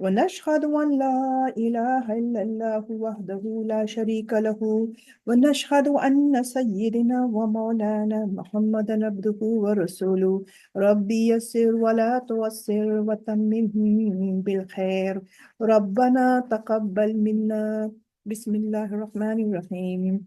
ونشهد أن لا إله إلا الله وحده لا شريك له ونشهد أن سيدنا ومولانا محمدا عبده ورسوله ربي يسر ولا تعسر وتمم بالخير ربنا تقبل منا بسم الله الرحمن الرحيم۔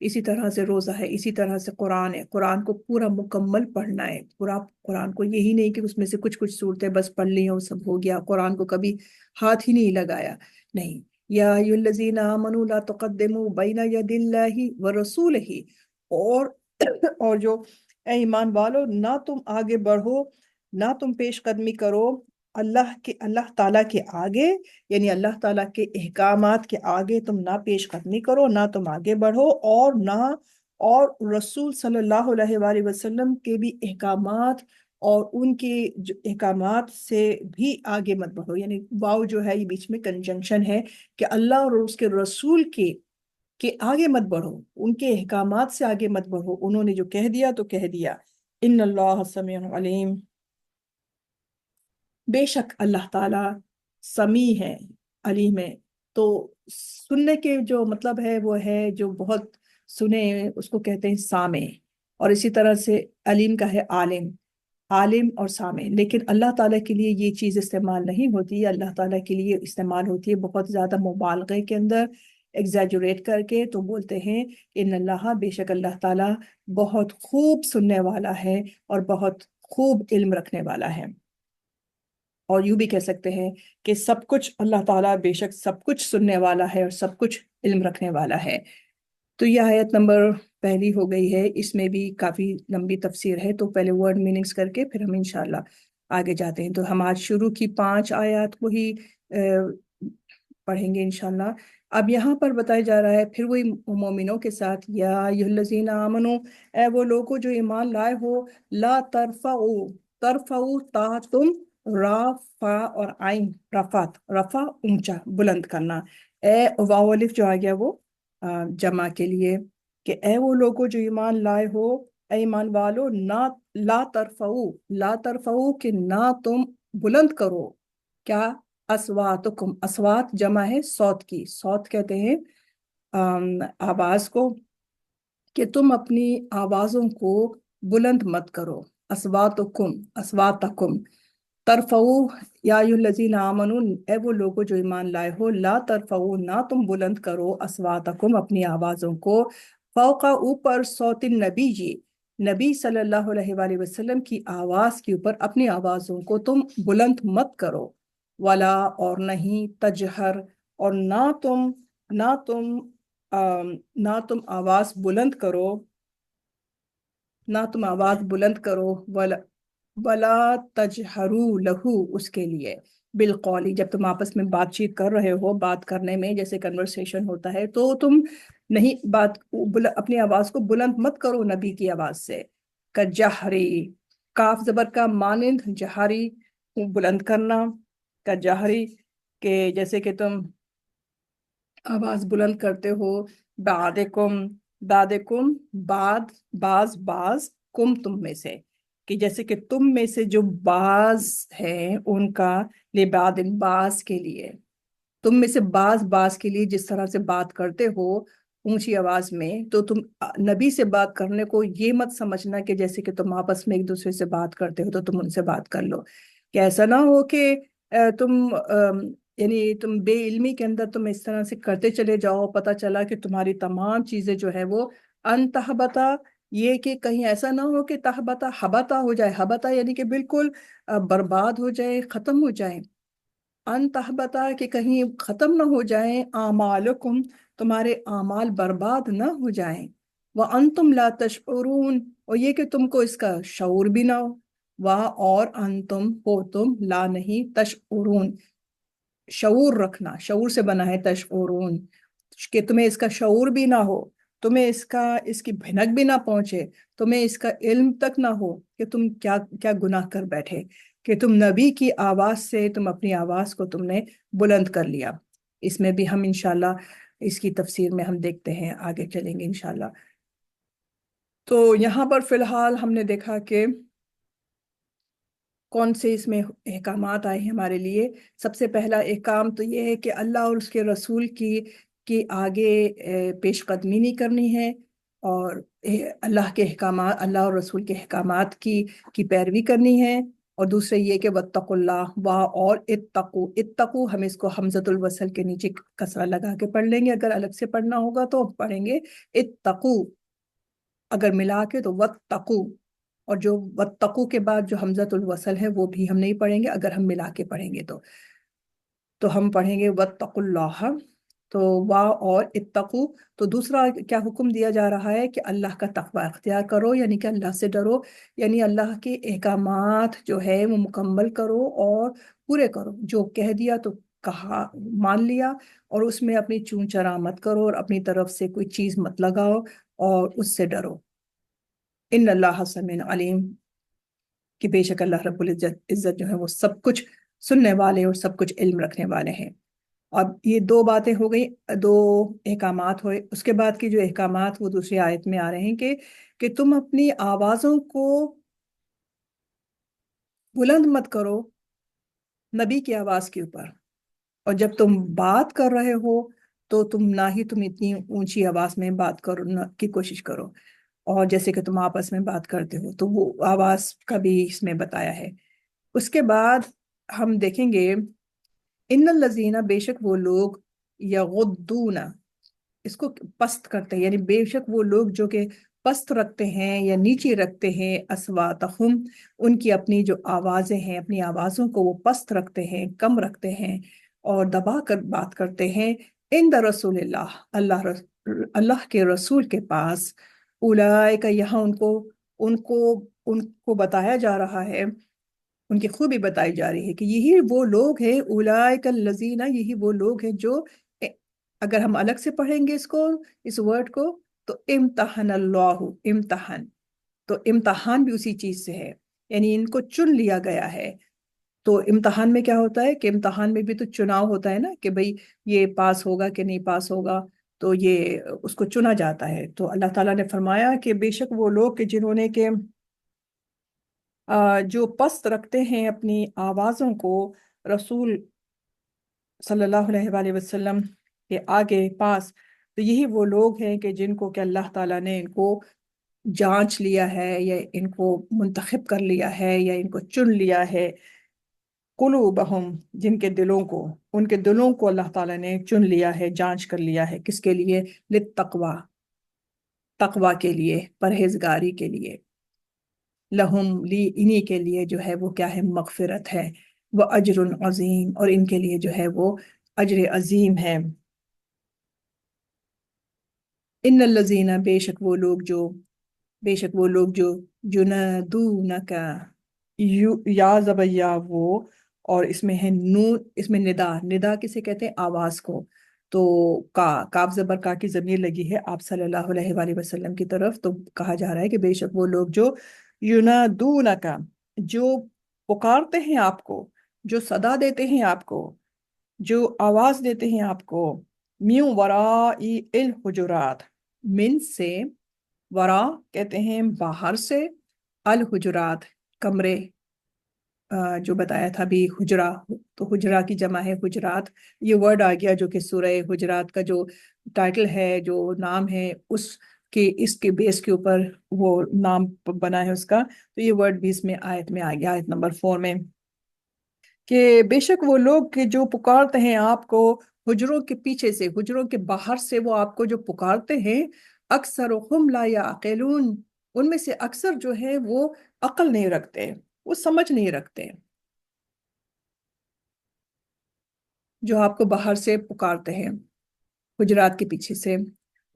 اسی طرح سے روزہ ہے، اسی طرح سے قرآن ہے، قرآن کو پورا مکمل پڑھنا ہے، پورا قرآن کو، یہی نہیں کہ اس میں سے کچھ کچھ صورتیں بس پڑھ لی ہیں اور سب ہو گیا، قرآن کو کبھی ہاتھ ہی نہیں لگایا، نہیں۔ یا ایھا الذین آمنوا لا تقدموا بین ید اللہ ورسولہ، اور اور جو اے ایمان والو، نہ تم آگے بڑھو، نہ تم پیش قدمی کرو اللہ تعالیٰ کے آگے، یعنی اللہ تعالیٰ کے احکامات کے آگے تم نہ پیش قدمی کرو، نہ تم آگے بڑھو، اور رسول صلی اللہ علیہ وآلہ وسلم کے بھی احکامات اور ان کے جو احکامات سے بھی آگے مت بڑھو، یعنی واو جو ہے یہ بیچ میں کنجنکشن ہے کہ اللہ اور اس کے رسول کے آگے مت بڑھو، ان کے احکامات سے آگے مت بڑھو، انہوں نے جو کہہ دیا تو کہہ دیا۔ ان اللہ سمیع علیم، بے شک اللہ تعالیٰ سمیع ہے، علیم ہے۔ تو سننے کے جو مطلب ہے وہ ہے جو بہت سنے، اس کو کہتے ہیں سامع، اور اسی طرح سے علیم کا ہے عالم، عالم اور سامع۔ لیکن اللہ تعالیٰ کے لیے یہ چیز استعمال نہیں ہوتی ہے، اللہ تعالیٰ کے لیے استعمال ہوتی ہے بہت زیادہ مبالغے کے اندر، ایگزیجوریٹ کر کے، تو بولتے ہیں ان اللہ، بے شک اللہ تعالیٰ بہت خوب سننے والا ہے اور بہت خوب علم رکھنے والا ہے۔ اور یوں بھی کہہ سکتے ہیں کہ سب کچھ اللہ تعالیٰ بے شک سب کچھ سننے والا ہے اور سب کچھ علم رکھنے والا ہے۔ تو یہ آیت نمبر پہلی ہو گئی ہے، اس میں بھی کافی لمبی تفسیر ہے، تو پہلے ورڈ میننگز کر کے پھر ہم انشاءاللہ آگے جاتے ہیں۔ تو ہم آج شروع کی 5 آیات کو ہی پڑھیں گے انشاءاللہ۔ اب یہاں پر بتایا جا رہا ہے پھر وہی مومنوں کے ساتھ، یا ایھا الذین آمنو، اے وہ لوگوں جو ایمان لائے ہو، لا ترفعوا تا تم، را فا اور عین، رفعت، رفع اونچا بلند کرنا، اے واو الف جو آ گیا وہ جمع کے لیے، کہ اے وہ لوگوں جو ایمان لائے ہو، اے ایمان والو، نہ لا ترفعوا کہ نہ تم بلند کرو، کیا؟ اسواتکم، اسوات جمع ہے صوت کی، صوت کہتے ہیں آواز کو، کہ تم اپنی آوازوں کو بلند مت کرو، اسواتکم ترفعوا، یا ایھا الذین آمنوا، اے وہ لوگوں جو ایمان لائے ہو، لا ترفعوا نہ تم بلند کرو، اسواتکم اپنی آوازوں کو، فوق اوپر، صوت النبی جی، نبی صلی اللہ علیہ وآلہ وسلم کی آواز کے اوپر اپنی آوازوں کو تم بلند مت کرو، ولا اور نہیں، تجہر اور نہ تم آواز بلند کرو، ولا تجہروا لہو، اس کے لیے، بالقولی، جب تم آپس میں بات چیت کر رہے ہو، بات کرنے میں جیسے کنورسیشن ہوتا ہے، تو تم نہیں اپنی آواز کو بلند مت کرو نبی کی آواز سے، کجہری، کاف زبر کا مانند، جہری بلند کرنا، کجہری کہ جیسے کہ تم آواز بلند کرتے ہو، بعدکم بعض کم تم میں سے، کہ جیسے کہ تم میں سے جو بعض ہیں ان کا، لبعض بعض کے لیے، تم میں سے بعض کے لیے جس طرح سے بات کرتے ہو اونچی آواز میں، تو تم نبی سے بات کرنے کو یہ مت سمجھنا کہ جیسے کہ تم آپس میں ایک دوسرے سے بات کرتے ہو تو تم ان سے بات کر لو، کہ ایسا نہ ہو کہ یعنی تم بے علمی کے اندر تم اس طرح سے کرتے چلے جاؤ، پتہ چلا کہ تمہاری تمام چیزیں جو ہے وہ انتہبتا، یہ کہ کہیں ایسا نہ ہو کہ تہبتا ہبتا ہو جائے، ہبتا یعنی کہ بالکل برباد ہو جائے، ختم ہو جائے، انتہبتا کہ کہیں ختم نہ ہو جائیں، اعمالکم تمہارے اعمال برباد نہ ہو جائیں، وانتم لا تشعرون اور یہ کہ تم کو اس کا شعور بھی نہ ہو، اور انتم ہو تم، لا نہیں، تشعرون شعور رکھنا، شعور سے بنا ہے تشعرون، کہ تمہیں اس کا شعور بھی نہ ہو، تمہیں اس کی بھنک بھی نہ پہنچے، تمہیں اس کا علم تک نہ ہو کہ تم کیا کیا گناہ کر بیٹھے، کہ تم نبی کی آواز سے تم اپنی آواز کو تم نے بلند کر لیا۔ اس میں بھی ہم انشاءاللہ اس کی تفسیر میں ہم دیکھتے ہیں، آگے چلیں گے انشاءاللہ۔ تو یہاں پر فی الحال ہم نے دیکھا کہ کون سے اس میں احکامات آئے ہیں ہمارے لیے۔ سب سے پہلا احکام تو یہ ہے کہ اللہ اور اس کے رسول کی آگے پیش قدمی نہیں کرنی ہے، اور اللہ کے احکامات، اللہ اور رسول کے احکامات کی پیروی کرنی ہے، اور دوسرے یہ کہ واتقوا واہ اور اتقو اتقو، ہم اس کو حمزۃ الوصل کے نیچے کسرہ لگا کے پڑھ لیں گے، اگر الگ سے پڑھنا ہوگا تو پڑھیں گے اتقو، اگر ملا کے تو واتقو، اور جو واتقو کے بعد جو حمزۃ الوصل ہے وہ بھی ہم نہیں پڑھیں گے، اگر ہم ملا کے پڑھیں گے تو ہم پڑھیں گے واتقوا اللہ، تو وا اور اتقو، تو دوسرا کیا حکم دیا جا رہا ہے کہ اللہ کا تقوی اختیار کرو، یعنی کہ اللہ سے ڈرو، یعنی اللہ کے احکامات جو ہے وہ مکمل کرو اور پورے کرو، جو کہہ دیا تو کہا مان لیا، اور اس میں اپنی چون چرا مت کرو اور اپنی طرف سے کوئی چیز مت لگاؤ اور اس سے ڈرو۔ ان اللہ سمیع علیم، کہ بے شک اللہ رب العزت جو ہے وہ سب کچھ سننے والے اور سب کچھ علم رکھنے والے ہیں۔ اب یہ دو باتیں ہو گئی، دو احکامات ہوئے، اس کے بعد کی جو احکامات وہ دوسری آیت میں آ رہے ہیں کہ تم اپنی آوازوں کو بلند مت کرو نبی کی آواز کے اوپر، اور جب تم بات کر رہے ہو تو نہ ہی تم اتنی اونچی آواز میں بات کرو کی کوشش کرو، اور جیسے کہ تم آپس میں بات کرتے ہو تو وہ آواز کا بھی اس میں بتایا ہے۔ اس کے بعد ہم دیکھیں گے ان الذین، بے شک وہ لوگ، یغضون، اس کو پست کرتے ہیں، یعنی بے شک وہ لوگ جو کہ پست رکھتے ہیں یا نیچے رکھتے ہیں، اصواتہم، ان کی اپنی جو آوازیں ہیں، اپنی آوازوں کو وہ پست رکھتے ہیں، کم رکھتے ہیں اور دبا کر بات کرتے ہیں، عند رسول اللہ، اللہ کے رسول کے پاس، اولئک، یہاں ان کو بتایا جا رہا ہے، ان کی خوبی بتائی جا رہی ہے کہ یہی وہ لوگ ہیں، اولئک الذین، یہی وہ لوگ ہیں جو، اگر ہم الگ سے پڑھیں گے اس ورڈ کو تو امتحن اللہ، امتحان، تو امتحان بھی اسی چیز سے ہے، یعنی ان کو چن لیا گیا ہے۔ تو امتحان میں کیا ہوتا ہے کہ امتحان میں بھی تو چناؤ ہوتا ہے نا، کہ بھئی یہ پاس ہوگا کہ نہیں پاس ہوگا، تو یہ اس کو چنا جاتا ہے۔ تو اللہ تعالیٰ نے فرمایا کہ بے شک وہ لوگ کہ جنہوں نے کہ جو پست رکھتے ہیں اپنی آوازوں کو رسول صلی اللہ علیہ وآلہ وسلم کے آگے پاس، تو یہی وہ لوگ ہیں کہ جن کو کہ اللہ تعالیٰ نے ان کو جانچ لیا ہے، یا ان کو منتخب کر لیا ہے، یا ان کو چن لیا ہے، قلوبہم، جن کے دلوں کو، ان کے دلوں کو اللہ تعالیٰ نے چن لیا ہے، جانچ کر لیا ہے، کس کے لیے؟ للتقوی، تقوی کے لیے، پرہیزگاری کے لیے، لہم، لی، انہی کے لیے جو ہے وہ کیا ہے؟ مغفرت ہے، وہ اجر عظیم، اور ان کے لیے جو ہے وہ اجر عظیم ہے۔ ان الذین، بے شک وہ لوگ جو جنادونک، یا زبیا وہ، اور اس میں ہے نون، اس میں ندا کسے کہتے ہیں؟ آواز کو، تو کاف زبر کا کی ضمیر لگی ہے آپ صلی اللہ علیہ وآلہ وسلم کی طرف، تو کہا جا رہا ہے کہ بے شک وہ لوگ جو ینادونک، جو پکارتے ہیں آپ کو، جو صدا دیتے ہیں آپ کو، جو آواز دیتے ہیں آپ کو، میوں ورائی الحجرات، من سے، ورا کہتے ہیں باہر سے، الحجرات کمرے، جو بتایا تھا بھی حجرہ، تو حجرہ کی جمع ہے حجرات، یہ ورڈ آ گیا جو کہ سورہ حجرات کا جو ٹائٹل ہے، جو نام ہے، اس کے بیس کے اوپر وہ نام بنا ہے اس کا، تو یہ ورڈ بھی اس میں آیت میں آ گیا، آیت نمبر 4 میں، کہ بے شک وہ لوگ کہ جو پکارتے ہیں آپ کو حجروں کے پیچھے سے، حجروں کے باہر سے، وہ آپ کو جو پکارتے ہیں، اکثرهم لا یعقلون، ان میں سے اکثر جو ہے وہ عقل نہیں رکھتے، وہ سمجھ نہیں رکھتے، جو آپ کو باہر سے پکارتے ہیں حجرات کے پیچھے سے،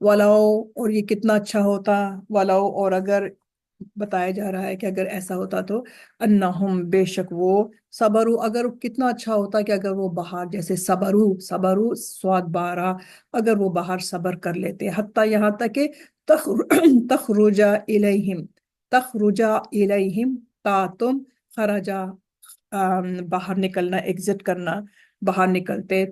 وَلَوْ، اور یہ کتنا اچھا ہوتا، وَلَوْ، اور اگر، بتایا جا رہا ہے کہ اگر ایسا ہوتا تو انہم، بے شک وہ، صبرو، اگر کتنا اچھا ہوتا کہ اگر وہ باہر، جیسے صبرو سواد بارہ، اگر وہ باہر صبر کر لیتے، حتیٰ یہاں تک کہ تخرجا الیہم، تخرجا الیہم، تا تم، خرجا، باہر نکلنا، ایگزٹ کرنا، باہر نکلتے،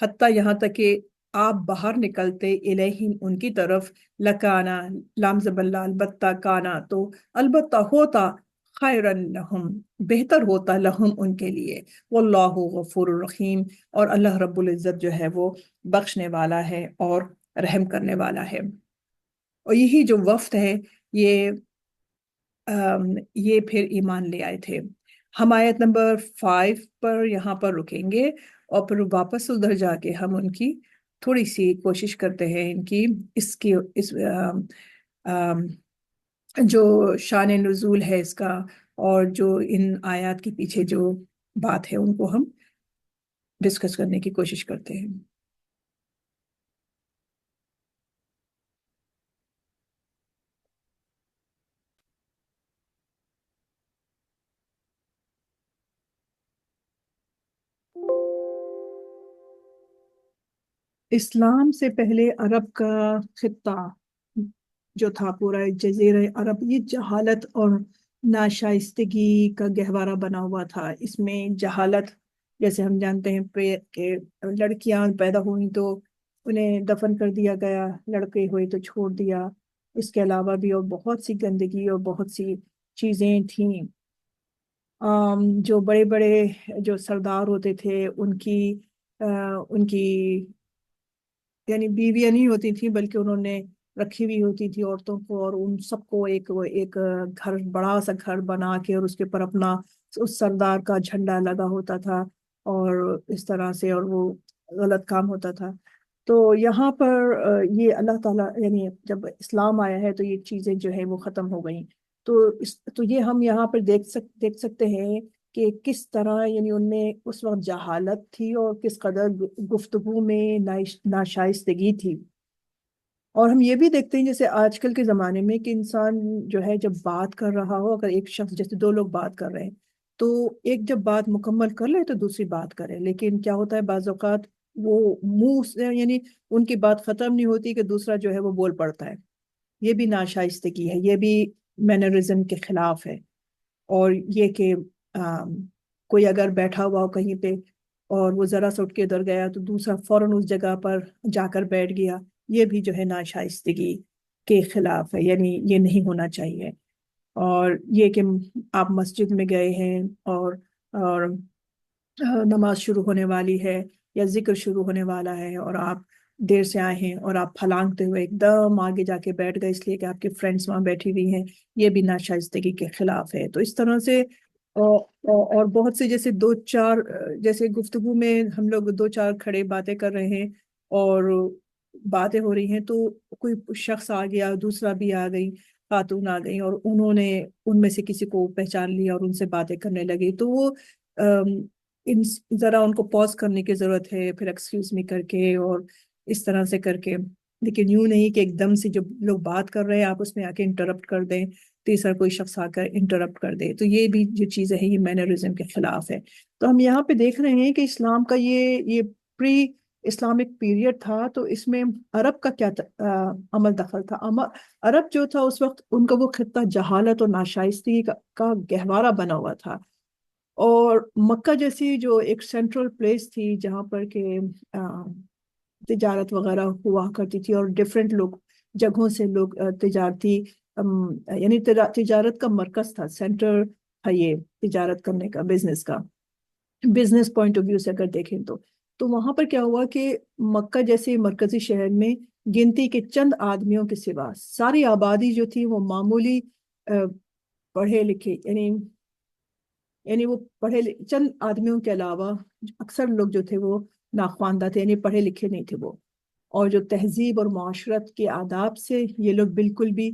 حتیٰ یہاں تک کہ آپ باہر نکلتے، الیہم، ان کی طرف، لکانا، لام زبر لا، البتہ، کانا، تو البتہ ہوتا، خیرن لہم، بہتر ہوتا، لہم، ان کے لیے، واللہ غفور الرحیم، اور اللہ رب العزت جو ہے وہ بخشنے والا ہے اور رحم کرنے والا ہے۔ اور یہی جو وفد ہے، یہ پھر ایمان لے آئے تھے، ہم آیت نمبر 5 پر یہاں پر رکیں گے اور پھر واپس ادھر جا کے ہم ان کی تھوڑی سی کوشش کرتے ہیں ان کی اس آم، جو شان نزول ہے اس کا اور جو ان آیات کے پیچھے جو بات ہے ان کو ہم ڈسکس کرنے کی کوشش کرتے ہیں۔ اسلام سے پہلے عرب کا خطہ جو تھا پورا جزیرہ عرب، یہ جہالت اور ناشائستگی کا گہوارہ بنا ہوا تھا۔ اس میں جہالت، جیسے ہم جانتے ہیں کہ لڑکیاں پیدا ہوئیں تو انہیں دفن کر دیا گیا، لڑکے ہوئے تو چھوڑ دیا۔ اس کے علاوہ بھی اور بہت سی گندگی اور بہت سی چیزیں تھیں۔ جو بڑے بڑے جو سردار ہوتے تھے ان کی یعنی بیویاں نہیں ہوتی تھیں بلکہ انہوں نے رکھی ہوئی ہوتی تھی عورتوں کو، اور ان سب کو ایک گھر، بڑا سا گھر بنا کے اور اس کے اوپر اپنا اس سردار کا جھنڈا لگا ہوتا تھا، اور اس طرح سے اور وہ غلط کام ہوتا تھا۔ تو یہاں پر یہ اللہ تعالیٰ یعنی جب اسلام آیا ہے تو یہ چیزیں جو ہے وہ ختم ہو گئیں۔ تو یہ ہم یہاں پر دیکھ سکتے ہیں کہ کس طرح یعنی ان میں اس وقت جہالت تھی اور کس قدر گفتگو میں ناشائستگی تھی۔ اور ہم یہ بھی دیکھتے ہیں جیسے آج کل کے زمانے میں کہ انسان جو ہے جب بات کر رہا ہو، اگر ایک شخص جیسے دو لوگ بات کر رہے ہیں تو ایک جب بات مکمل کر لے تو دوسری بات کرے، لیکن کیا ہوتا ہے بعض اوقات وہ منہ سے یعنی ان کی بات ختم نہیں ہوتی کہ دوسرا جو ہے وہ بول پڑتا ہے۔ یہ بھی ناشائستگی ہے، یہ بھی مینرزم کے خلاف ہے۔ اور یہ کہ کوئی اگر بیٹھا ہوا ہو کہیں پہ اور وہ ذرا سا اٹھ کے ادھر گیا تو دوسرا فوراً اس جگہ پر جا کر بیٹھ گیا، یہ بھی جو ہے ناشائستگی کے خلاف ہے، یعنی یہ نہیں ہونا چاہیے۔ اور یہ کہ آپ مسجد میں گئے ہیں اور نماز شروع ہونے والی ہے یا ذکر شروع ہونے والا ہے اور آپ دیر سے آئے ہیں اور آپ پھلانگتے ہوئے ایک دم آگے جا کے بیٹھ گئے اس لیے کہ آپ کے فرینڈس وہاں بیٹھی ہوئی ہیں، یہ بھی ناشائستگی کے خلاف ہے۔ تو اس طرح سے اور بہت سے جیسے دو چار جیسے گفتگو میں ہم لوگ دو چار کھڑے باتیں کر رہے ہیں اور باتیں ہو رہی ہیں تو کوئی شخص آ گیا، دوسرا بھی آ گئی، خاتون آ گئی اور انہوں نے ان میں سے کسی کو پہچان لیا اور ان سے باتیں کرنے لگی، تو وہ ذرا ان کو پوز کرنے کی ضرورت ہے، پھر ایکسکیوز می کر کے اور اس طرح سے کر کے، لیکن یوں نہیں کہ ایک دم سے جب لوگ بات کر رہے ہیں آپ اس میں آ کے انٹرپٹ کر دیں، تیسرا کوئی شخص آ کر انٹرپٹ کر دے، تو یہ بھی جو چیزیں ہیں یہ مینرزم کے خلاف ہے۔ تو ہم یہاں پہ دیکھ رہے ہیں کہ اسلام کا یہ پری اسلامک پیریڈ تھا، تو اس میں عرب کا کیا عمل دخل تھا؟ عرب جو تھا اس وقت ان کا وہ خطہ جہالت اور ناشائستگی کا گہوارہ بنا ہوا تھا، اور مکہ جیسی جو ایک سینٹرل پلیس تھی جہاں پر کہ تجارت وغیرہ ہوا کرتی تھی اور ڈفرینٹ لوگ جگہوں سے لوگ تجارتی یعنی تجارت کا مرکز تھا، سینٹر تھا یہ تجارت کرنے کا، بزنس پوائنٹ آف ویو سے اگر دیکھیں تو وہاں پر کیا ہوا کہ مکہ جیسے مرکزی شہر میں گنتی کے چند آدمیوں کے سوا ساری آبادی جو تھی وہ معمولی پڑھے لکھے یعنی وہ چند آدمیوں کے علاوہ اکثر لوگ جو تھے وہ ناخواندہ تھے، یعنی پڑھے لکھے نہیں تھے وہ، اور جو تہذیب اور معاشرت کے آداب سے یہ لوگ بالکل بھی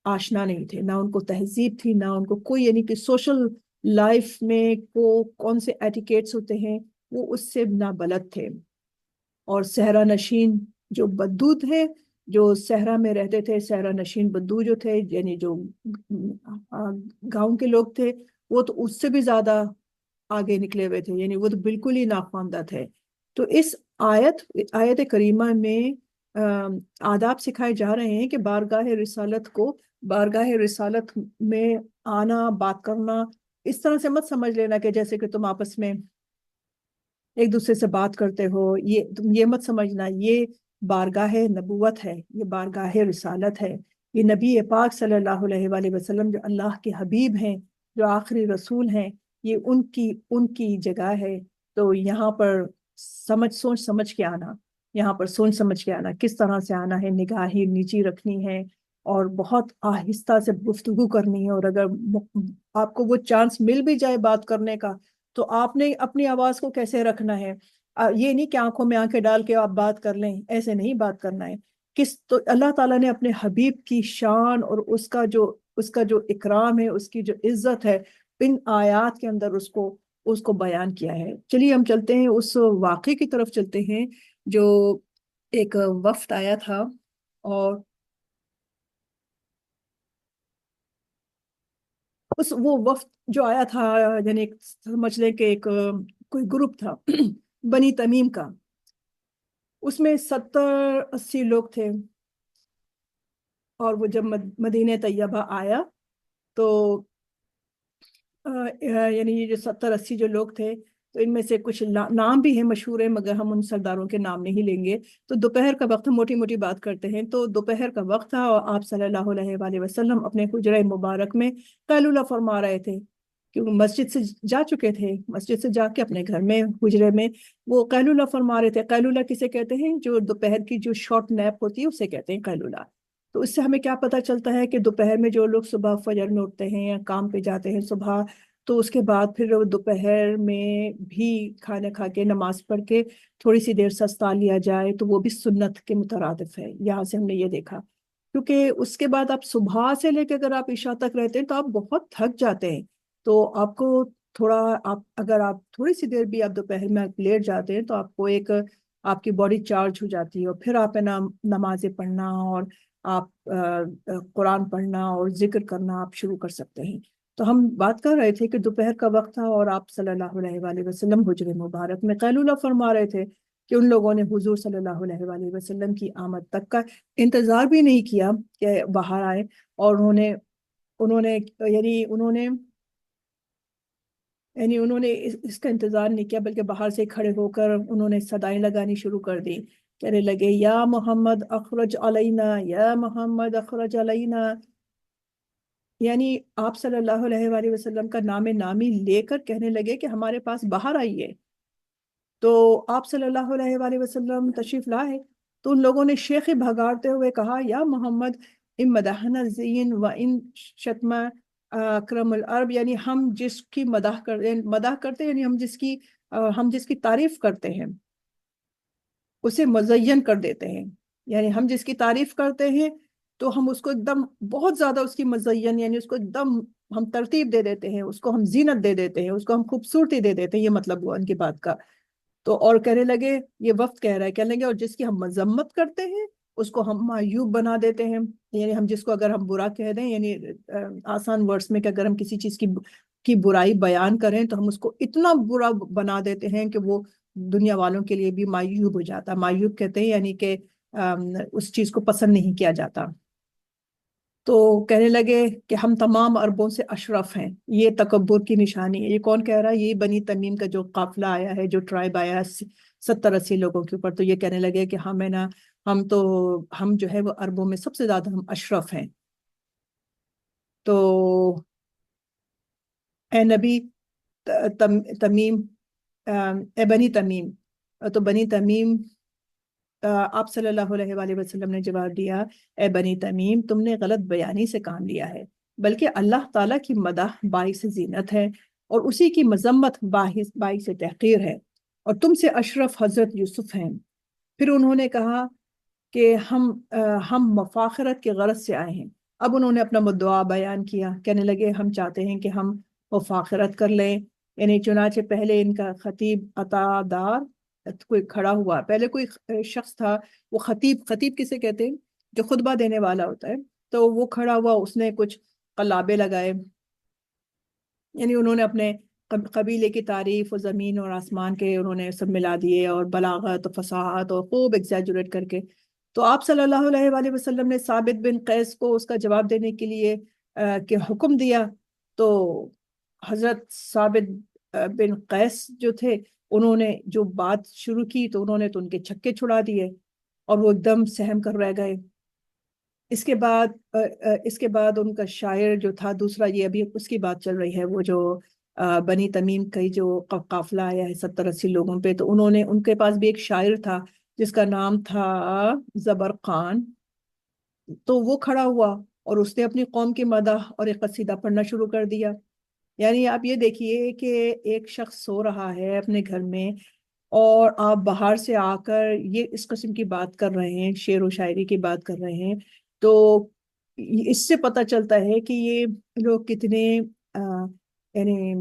آشنا نہیں تھے، نہ ان کو تہذیب تھی نہ ان کو کوئی یعنی کہ سوشل لائف میں کون سے ایٹیکیٹس ہوتے ہیں وہ اس سے نہ بلد تھے۔ اور صحرا نشین جو بدو تھے، جو صحرا میں رہتے تھے، صحرا نشین بدو جو تھے یعنی جو گاؤں کے لوگ تھے، وہ تو اس سے بھی زیادہ آگے نکلے ہوئے تھے، یعنی وہ تو بالکل ہی ناخواندہ تھے۔ تو اس آیت کریمہ میں آداب سکھائے جا رہے ہیں کہ بارگاہ رسالت میں آنا، بات کرنا اس طرح سے مت سمجھ لینا کہ جیسے کہ تم آپس میں ایک دوسرے سے بات کرتے ہو، تم یہ مت سمجھنا یہ بارگاہ نبوت ہے، یہ بارگاہ رسالت ہے، یہ نبی پاک صلی اللہ علیہ وآلہ وسلم جو اللہ کے حبیب ہیں، جو آخری رسول ہیں، یہ ان کی جگہ ہے۔ تو یہاں پر سوچ سمجھ کے آنا، یہاں پر سوچ سمجھ کے آنا، کس طرح سے آنا ہے، نگاہیں نیچی رکھنی ہے، اور بہت آہستہ سے گفتگو کرنی ہے، اور اگر آپ کو وہ چانس مل بھی جائے بات کرنے کا تو آپ نے اپنی آواز کو کیسے رکھنا ہے۔ یہ نہیں کہ آنکھوں میں آنکھیں ڈال کے آپ بات کر لیں، ایسے نہیں بات کرنا ہے۔ تو اللہ تعالیٰ نے اپنے حبیب کی شان اور اس کا جو اکرام ہے، اس کی جو عزت ہے، ان آیات کے اندر اس کو بیان کیا ہے۔ چلیے ہم چلتے ہیں، اس واقعے کی طرف چلتے ہیں جو ایک وفد آیا تھا، اور وہ وفد جو آیا تھا، یعنی سمجھ لیں کہ ایک کوئی گروپ تھا بنی تمیم کا، اس میں 70-80 لوگ تھے، اور وہ جب مدینہ طیبہ آیا تو یعنی یہ جو 70-80 جو لوگ تھے، تو ان میں سے کچھ نام بھی ہیں مشہور ہیں، مگر ہم ان سرداروں کے نام نہیں لیں گے۔ تو دوپہر کا وقت، موٹی موٹی بات کرتے ہیں، تو دوپہر کا وقت تھا، اور آپ صلی اللہ علیہ وآلہ وسلم اپنے حجرہ مبارک میں قیلولہ فرما رہے تھے، کیونکہ مسجد سے جا چکے تھے، مسجد سے جا کے اپنے گھر میں حجرے میں وہ قیلولہ فرما رہے تھے۔ قیلولہ کسے کہتے ہیں؟ جو دوپہر کی جو شارٹ نیپ ہوتی ہے اسے کہتے ہیں قیلولہ۔ تو اس سے ہمیں کیا پتہ چلتا ہے کہ دوپہر میں جو لوگ صبح فجر میں اٹھتے ہیں یا کام پہ جاتے ہیں صبح، تو اس کے بعد پھر دوپہر میں بھی کھانا کھا کے نماز پڑھ کے تھوڑی سی دیر سستا لیا جائے، تو وہ بھی سنت کے مترادف ہے۔ یہاں سے ہم نے یہ دیکھا، کیونکہ اس کے بعد آپ صبح سے لے کے اگر آپ عشاء تک رہتے ہیں تو آپ بہت تھک جاتے ہیں، تو آپ کو تھوڑا، اگر آپ تھوڑی سی دیر بھی آپ دوپہر میں لیٹ جاتے ہیں تو آپ کو آپ کی باڈی چارج ہو جاتی ہے، اور پھر آپ ہے نا نمازیں پڑھنا، اور آپ قرآن پڑھنا اور ذکر کرنا آپ شروع کر سکتے ہیں۔ تو ہم بات کر رہے تھے کہ دوپہر کا وقت تھا، اور آپ صلی اللہ علیہ وآلہ وسلم حجر مبارک میں قیلولہ فرما رہے تھے، کہ ان لوگوں نے حضور صلی اللہ علیہ وآلہ وسلم کی آمد تک کا انتظار بھی نہیں کیا کہ باہر آئے، اور انہوں نے اس کا انتظار نہیں کیا، بلکہ باہر سے کھڑے ہو کر انہوں نے صدائیں لگانی شروع کر دی، کہنے لگے یا محمد اخرج علینا، یا محمد اخرج علینا، یعنی آپ صلی اللہ علیہ وآلہ وسلم کا نام نامی لے کر کہنے لگے کہ ہمارے پاس باہر آئیے۔ تو آپ صلی اللہ علیہ وآلہ وسلم تشریف لائے، تو ان لوگوں نے شیخ بھگاڑتے ہوئے کہا یا محمد ان مدحنا زین و ان شتم اکرم العرب، یعنی ہم جس کی مدح کرتے ہیں، یعنی ہم جس کی تعریف کرتے ہیں اسے مزین کر دیتے ہیں، یعنی ہم جس کی تعریف کرتے ہیں تو ہم اس کو ایک دم بہت زیادہ اس کی مزین، یعنی اس کو ایک دم ہم ترتیب دے دیتے ہیں، اس کو ہم زینت دے دیتے ہیں، اس کو ہم خوبصورتی دے دیتے ہیں، یہ مطلب ہوا ان کی بات کا۔ تو اور کہنے لگے، یہ وقت کہہ رہا ہے، کہنے لگے اور جس کی ہم مذمت کرتے ہیں اس کو ہم معیوب بنا دیتے ہیں، یعنی ہم جس کو اگر ہم برا کہہ دیں، یعنی آسان ورڈز میں کہ اگر ہم کسی چیز کی برائی بیان کریں تو ہم اس کو اتنا برا بنا دیتے ہیں کہ وہ دنیا والوں کے لیے بھی معیوب ہو جاتا۔ معیوب کہتے ہیں یعنی کہ اس چیز کو پسند نہیں کیا جاتا۔ تو کہنے لگے کہ ہم تمام عربوں سے اشرف ہیں، یہ تکبر کی نشانی ہے۔ یہ کون کہہ رہا ہے؟ یہ بنی تمیم کا جو قافلہ آیا ہے، جو ٹرائب آیا ہے 70-80 لوگوں کے اوپر، تو یہ کہنے لگے کہ ہم جو ہے وہ عربوں میں سب سے زیادہ ہم اشرف ہیں۔ تو اے نبی تمیم، اے بنی تمیم، تو بنی تمیم، آپ صلی اللہ علیہ وآلہ وسلم نے جواب دیا، اے بنی تمیم، تم نے غلط بیانی سے کام لیا ہے، بلکہ اللہ تعالیٰ کی مدح باعث زینت ہے، اور اسی کی مذمت باعث تحقیر ہے، اور تم سے اشرف حضرت یوسف ہیں۔ پھر انہوں نے کہا کہ ہم مفاخرت کے غرض سے آئے ہیں۔ اب انہوں نے اپنا مدعا بیان کیا، کہنے لگے ہم چاہتے ہیں کہ ہم مفاخرت کر لیں، یعنی چنانچہ پہلے ان کا خطیب عطا دار کوئی کھڑا ہوا، پہلے کوئی شخص تھا، وہ خطیب کسے کہتے ہیں؟ جو خطبہ دینے والا ہوتا ہے، تو وہ کھڑا ہوا، اس نے کچھ قلابے لگائے، یعنی انہوں نے اپنے قبیلے کی تعریف و زمین اور آسمان کے انہوں نے سب ملا دیے، اور بلاغت و فصاحت اور خوب ایگزیجریٹ کر کے۔ تو آپ صلی اللہ علیہ وآلہ وسلم نے ثابت بن قیس کو اس کا جواب دینے کے لیے کہ حکم دیا، تو حضرت ثابت بن قیس جو تھے، انہوں نے جو بات شروع کی تو انہوں نے تو ان کے چھکے چھڑا دیے، اور وہ ایک دم سہم کر رہ گئے۔ اس کے بعد ان کا شاعر جو تھا دوسرا، یہ ابھی اس کی بات چل رہی ہے، وہ جو بنی تمیم کا جو قافلہ آیا ہے 70-80 لوگوں پہ، تو ان کے پاس بھی ایک شاعر تھا جس کا نام تھا زبرقان۔ تو وہ کھڑا ہوا اور اس نے اپنی قوم کی مدح اور ایک قصیدہ پڑھنا شروع کر دیا. یعنی آپ یہ دیکھیے کہ ایک شخص سو رہا ہے اپنے گھر میں اور آپ باہر سے آ کر یہ اس قسم کی بات کر رہے ہیں، شعر و شاعری کی بات کر رہے ہیں. تو اس سے پتہ چلتا ہے کہ یہ لوگ کتنے یعنی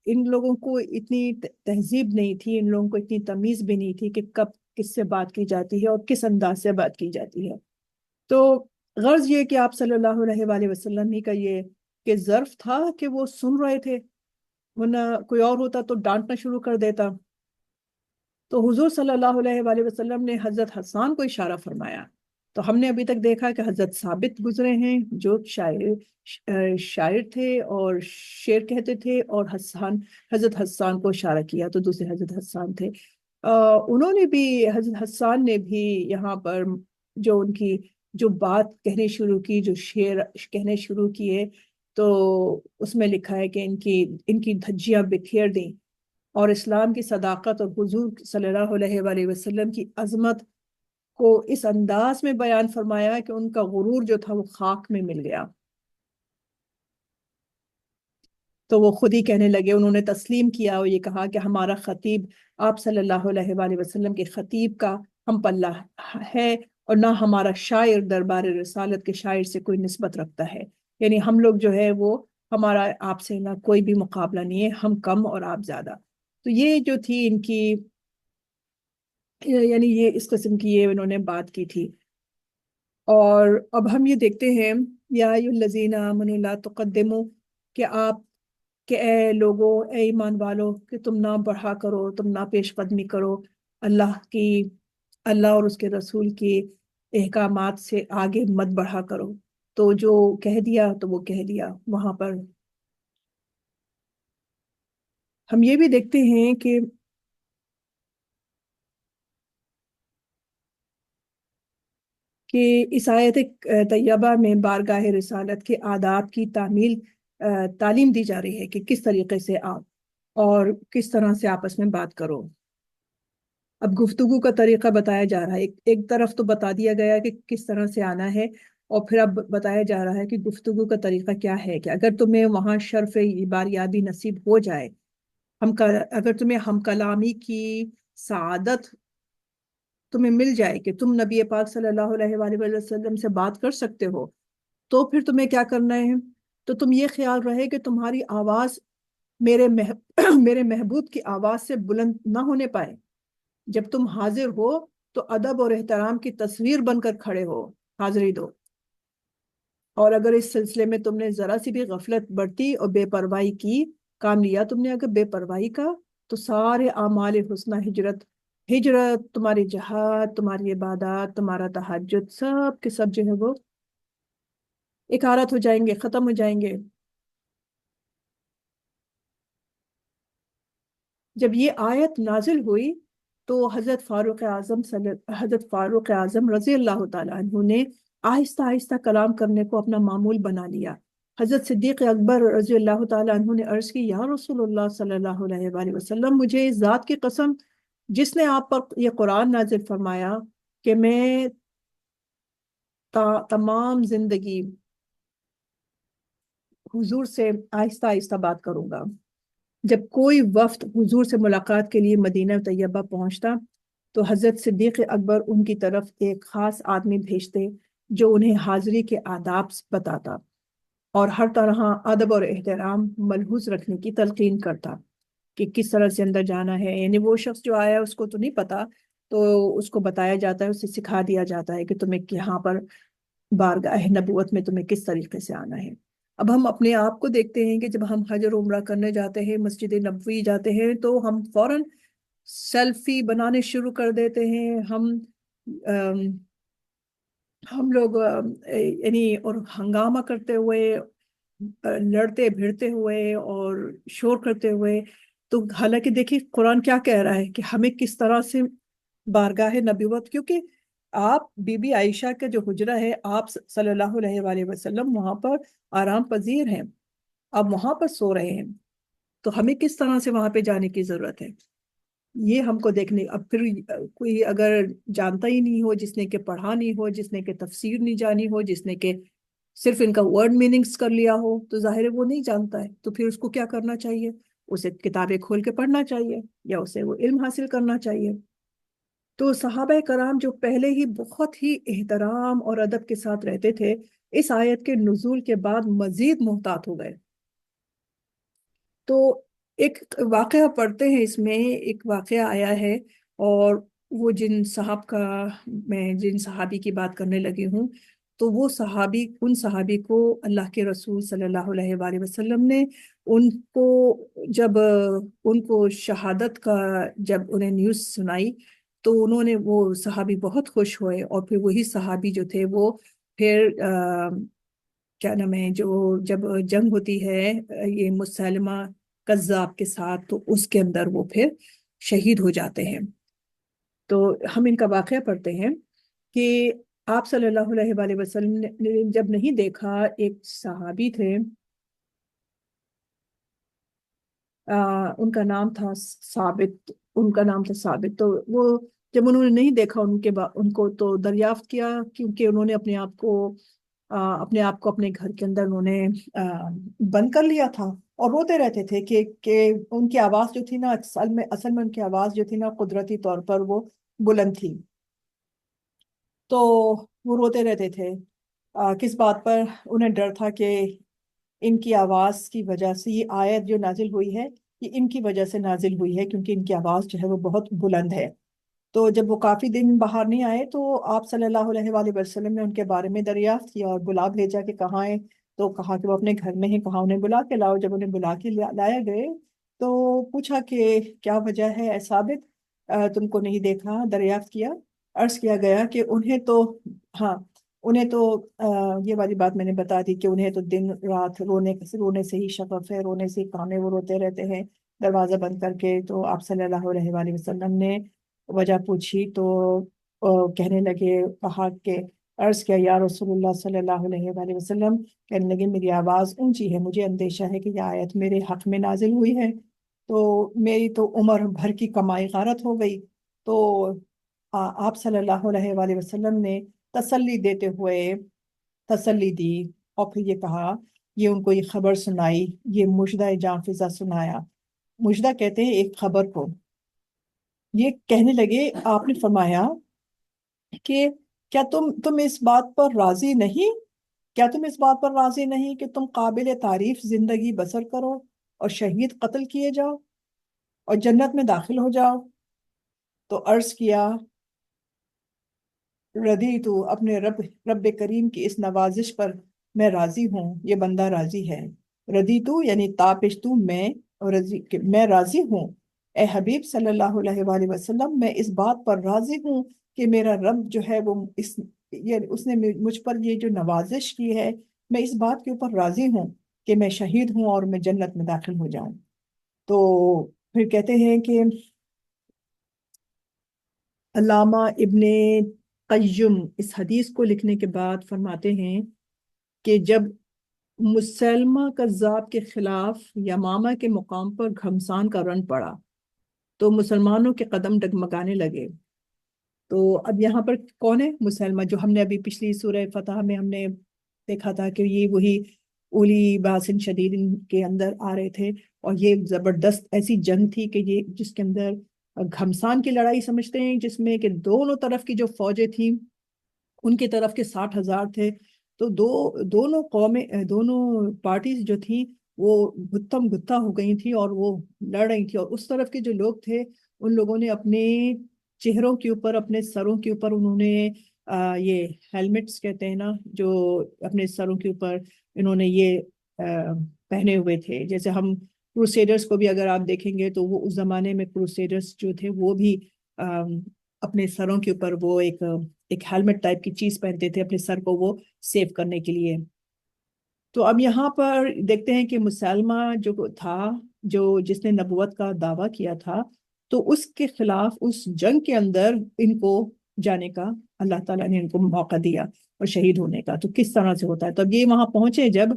ان لوگوں کو اتنی تہذیب نہیں تھی، ان لوگوں کو اتنی تمیز بھی نہیں تھی کہ کب کس سے بات کی جاتی ہے اور کس انداز سے بات کی جاتی ہے. تو غرض یہ کہ آپ صلی اللہ علیہ وآلہ وسلم ہی کا یہ کہ ظرف تھا کہ وہ سن رہے تھے، ورنہ کوئی اور ہوتا تو ڈانٹنا شروع کر دیتا. تو حضور صلی اللہ علیہ وآلہ وسلم نے حضرت حسان کو اشارہ فرمایا. تو ہم نے ابھی تک دیکھا کہ حضرت ثابت گزرے ہیں جو شاعر تھے اور شعر کہتے تھے، اور حضرت حسان کو اشارہ کیا تو دوسرے حضرت حسان تھے. انہوں نے بھی، حضرت حسان نے بھی یہاں پر جو ان کی جو بات کہنے شروع کی، جو شعر کہنے شروع کیے، تو اس میں لکھا ہے کہ ان کی دھجیاں بکھیر دیں اور اسلام کی صداقت اور حضور صلی اللہ علیہ وآلہ وسلم کی عظمت کو اس انداز میں بیان فرمایا کہ ان کا غرور جو تھا وہ خاک میں مل گیا. تو وہ خود ہی کہنے لگے، انہوں نے تسلیم کیا اور یہ کہا کہ ہمارا خطیب آپ صلی اللہ علیہ وآلہ وسلم کے خطیب کا ہم پلہ ہے، اور نہ ہمارا شاعر دربار رسالت کے شاعر سے کوئی نسبت رکھتا ہے. یعنی ہم لوگ جو ہے وہ، ہمارا آپ سے نہ کوئی بھی مقابلہ نہیں ہے، ہم کم اور آپ زیادہ. تو یہ جو تھی ان کی، یعنی یہ اس قسم کی یہ انہوں نے بات کی تھی. اور اب ہم یہ دیکھتے ہیں، یا ایھا الذین آمنوا لا تقدموا، کہ آپ، کہ اے لوگو، اے ایمان والو، کہ تم نہ بڑھا کرو، تم نہ پیش قدمی کرو اللہ اور اس کے رسول کی احکامات سے آگے مت بڑھا کرو. تو جو کہہ دیا تو وہ کہہ دیا وہاں پر. ہم یہ بھی دیکھتے ہیں کہ اس آیت طیبہ میں بارگاہ رسالت کے آداب کی تعلیم دی جا رہی ہے کہ کس طریقے سے آپ اور کس طرح سے آپس میں بات کرو. اب گفتگو کا طریقہ بتایا جا رہا ہے. ایک طرف تو بتا دیا گیا کہ کس طرح سے آنا ہے، اور پھر اب بتایا جا رہا ہے کہ گفتگو کا طریقہ کیا ہے. کہ اگر تمہیں وہاں شرف باریابی نصیب ہو جائے، اگر تمہیں ہم کلامی کی سعادت تمہیں مل جائے کہ تم نبی پاک صلی اللہ علیہ وآلہ وسلم سے بات کر سکتے ہو، تو پھر تمہیں کیا کرنا ہے؟ تو تم یہ خیال رہے کہ تمہاری آواز میرے محبوب کی آواز سے بلند نہ ہونے پائے. جب تم حاضر ہو تو ادب اور احترام کی تصویر بن کر کھڑے ہو، حاضری دو. اور اگر اس سلسلے میں تم نے ذرا سی بھی غفلت برتی اور بے پرواہی کی، کام لیا تم نے اگر بے پرواہی کا، تو سارے اعمال حسنہ، ہجرت، تمہاری جہاد، تمہاری عبادات، تمہارا تہجد، سب کے سب جو ہے وہ اکارت ہو جائیں گے، ختم ہو جائیں گے. جب یہ آیت نازل ہوئی تو حضرت فاروق اعظم رضی اللہ تعالیٰ عنہ نے آہستہ آہستہ کلام کرنے کو اپنا معمول بنا لیا. حضرت صدیق اکبر رضی اللہ تعالیٰ عنہ نے عرض کی، یا رسول اللہ صلی اللہ علیہ وآلہ وسلم، مجھے اس ذات کی قسم جس نے آپ پر یہ قرآن نازل فرمایا کہ میں تمام زندگی حضور سے آہستہ آہستہ بات کروں گا. جب کوئی وفد حضور سے ملاقات کے لیے مدینہ طیبہ پہنچتا تو حضرت صدیق اکبر ان کی طرف ایک خاص آدمی بھیجتے جو انہیں حاضری کے آداب بتاتا اور ہر طرح ادب اور احترام ملحوظ رکھنے کی تلقین کرتا کہ کس طرح سے اندر جانا ہے. یعنی وہ شخص جو آیا اس کو تو نہیں پتا، تو اس کو بتایا جاتا ہے، اسے سکھا دیا جاتا ہے کہ تمہیں یہاں پر بارگاہ نبوت میں تمہیں کس طریقے سے آنا ہے. اب ہم اپنے آپ کو دیکھتے ہیں کہ جب ہم حج اور عمرہ کرنے جاتے ہیں، مسجد نبوی جاتے ہیں، تو ہم فوراً سیلفی بنانے شروع کر دیتے ہیں. ہم لوگ یعنی اور ہنگامہ کرتے ہوئے، لڑتے بھیڑتے ہوئے اور شور کرتے ہوئے. تو حالانکہ دیکھیے قرآن کیا کہہ رہا ہے کہ ہمیں کس طرح سے بارگاہ نبوت، کیونکہ آپ بی بی عائشہ کا جو حجرہ ہے، آپ صلی اللہ علیہ وآلہ وسلم وہاں پر آرام پذیر ہیں، آپ وہاں پر سو رہے ہیں، تو ہمیں کس طرح سے وہاں پہ جانے کی ضرورت ہے؟ یہ ہم کو دیکھنے اب پھر کوئی اگر جانتا ہی نہیں ہو، جس نے کہ پڑھا نہیں ہو، جس نے کہ تفسیر نہیں جانی ہو، جس نے کہ صرف ان کا ورڈ میننگز کر لیا ہو، تو ظاہر ہے وہ نہیں جانتا ہے، تو پھر اس کو کیا کرنا چاہیے؟ اسے کتابیں کھول کے پڑھنا چاہیے، یا اسے وہ علم حاصل کرنا چاہیے۔ تو صحابہ کرام جو پہلے ہی بہت ہی احترام اور ادب کے ساتھ رہتے تھے، اس آیت کے نزول کے بعد مزید محتاط ہو گئے۔ تو ایک واقعہ پڑھتے ہیں، اس میں ایک واقعہ آیا ہے، اور وہ میں جن صحابی کی بات کرنے لگی ہوں، تو وہ صحابی، ان صحابی کو اللہ کے رسول صلی اللہ علیہ وآلہ وسلم نے ان کو جب ان کو شہادت کا جب انہیں نیوز سنائی، تو انہوں نے، وہ صحابی بہت خوش ہوئے، اور پھر وہی صحابی جو تھے وہ پھر کیا نام ہے، جو جب جنگ ہوتی ہے یہ مسلمہ کذاب کے ساتھ، تو اس کے اندر وہ پھر شہید ہو جاتے ہیں۔ تو ہم ان کا واقعہ پڑھتے ہیں کہ آپ صلی اللہ علیہ وآلہ وسلم نے جب نہیں دیکھا، ایک صحابی تھے، ان کا نام تھا ثابت، ان کا نام تھا ثابت، تو وہ جب انہوں نے نہیں دیکھا ان کو، تو دریافت کیا، کیونکہ انہوں نے اپنے آپ کو اپنے گھر کے اندر انہوں نے بند کر لیا تھا، اور روتے رہتے تھے کہ ان کی آواز جو تھی نا، اصل میں ان کی آواز جو تھی نا، قدرتی طور پر وہ بلند تھی، تو وہ روتے رہتے تھے۔ کس بات پر؟ انہیں ڈر تھا کہ ان کی آواز کی وجہ سے یہ آیت جو نازل ہوئی ہے، یہ ان کی وجہ سے نازل ہوئی ہے، کیونکہ ان کی آواز جو ہے وہ بہت بلند ہے۔ تو جب وہ کافی دن باہر نہیں آئے، تو آپ صلی اللہ علیہ وآلہ وسلم نے ان کے بارے میں دریافت کیا اور بلا بھیجا کہ کہاں ہیں، تو کہا کہ وہ اپنے گھر میں ہیں، کہا انہیں بلا کے لاؤ۔ جب انہیں بلا کے لایا گئے، تو پوچھا کہ کیا وجہ ہے اے ثابت، تم کو نہیں دیکھا؟ دریافت کیا، عرض کیا گیا کہ انہیں تو، ہاں، انہیں تو یہ والی بات میں نے بتا دی کہ انہیں تو دن رات رونے سے ہی شغف ہے، رونے سے ہی کام ہے، وہ روتے رہتے ہیں دروازہ بند کر کے۔ تو آپ صلی اللہ علیہ وآلہ وسلم نے وجہ پوچھی، تو کہنے لگے، کہا کہ عرض کیا یا رسول اللہ صلی اللہ علیہ وآلہ وسلم، کہنے لگے میری آواز اونچی ہے، مجھے اندیشہ ہے کہ یہ آیت میرے حق میں نازل ہوئی ہے، تو میری تو عمر بھر کی کمائی غارت ہو گئی۔ تو آپ صلی اللہ علیہ وآلہ وسلم نے تسلی دیتے ہوئے تسلی دی، اور پھر یہ کہا، یہ ان کو یہ خبر سنائی، یہ مژدہ جاں فضا سنایا۔ مژدہ کہتے ہیں ایک خبر کو۔ یہ کہنے لگے، آپ نے فرمایا کہ کیا تم اس بات پر راضی نہیں، کیا تم اس بات پر راضی نہیں کہ تم قابل تعریف زندگی بسر کرو، اور شہید قتل کیے جاؤ، اور جنت میں داخل ہو جاؤ؟ تو عرض کیا، ردی تو اپنے رب کریم کی اس نوازش پر میں راضی ہوں، یہ بندہ راضی ہے۔ ردی تو یعنی تاپش تو میں، اور میں راضی ہوں، اے حبیب صلی اللہ علیہ وآلہ وسلم، میں اس بات پر راضی ہوں کہ میرا رب جو ہے وہ اس نے مجھ پر یہ جو نوازش کی ہے، میں اس بات کے اوپر راضی ہوں کہ میں شہید ہوں اور میں جنت میں داخل ہو جاؤں۔ تو پھر کہتے ہیں کہ علامہ ابن قیم اس حدیث کو لکھنے کے بعد فرماتے ہیں کہ جب مسلمہ کذاب کے خلاف یمامہ کے مقام پر گھمسان کا رن پڑا، تو مسلمانوں کے قدم ڈگمگانے لگے۔ تو اب یہاں پر کون ہے مسلمہ؟ جو ہم نے ابھی پچھلی سورہ فتح میں ہم نے دیکھا تھا کہ یہ وہی اولی باسن شدید کے اندر آ رہے تھے، اور یہ زبردست ایسی جنگ تھی کہ یہ جس کے اندر گھمسان کی لڑائی سمجھتے ہیں، جس میں کہ دونوں طرف کی جو فوجیں تھیں، ان کی طرف کے 60,000 تھے، تو دونوں قومیں، دونوں پارٹیز جو تھیں وہ گتھم گتھا ہو گئی تھی، اور وہ لڑ رہی تھی، اور اس طرف کے جو لوگ تھے، ان لوگوں نے اپنے چہروں کے اوپر، اپنے سروں کے اوپر انہوں نے یہ ہیلمٹس کہتے ہیں نا، جو اپنے سروں کے اوپر انہوں نے یہ پہنے ہوئے تھے۔ جیسے ہم کروسیڈرز کو بھی اگر آپ دیکھیں گے، تو وہ اس زمانے میں کروسیڈرز جو تھے وہ بھی اپنے سروں کے اوپر وہ ایک ہیلمٹ ٹائپ کی چیز پہنتے تھے اپنے سر کو وہ سیو کرنے کے لیے۔ تو اب یہاں پر دیکھتے ہیں کہ مسلمہ جو تھا، جس نے نبوت کا دعویٰ کیا تھا، تو اس کے خلاف اس جنگ کے اندر ان کو جانے کا اللہ تعالیٰ نے ان کو موقع دیا اور شہید ہونے کا۔ تو کس طرح سے ہوتا ہے؟ تو اب یہ وہاں پہنچے، جب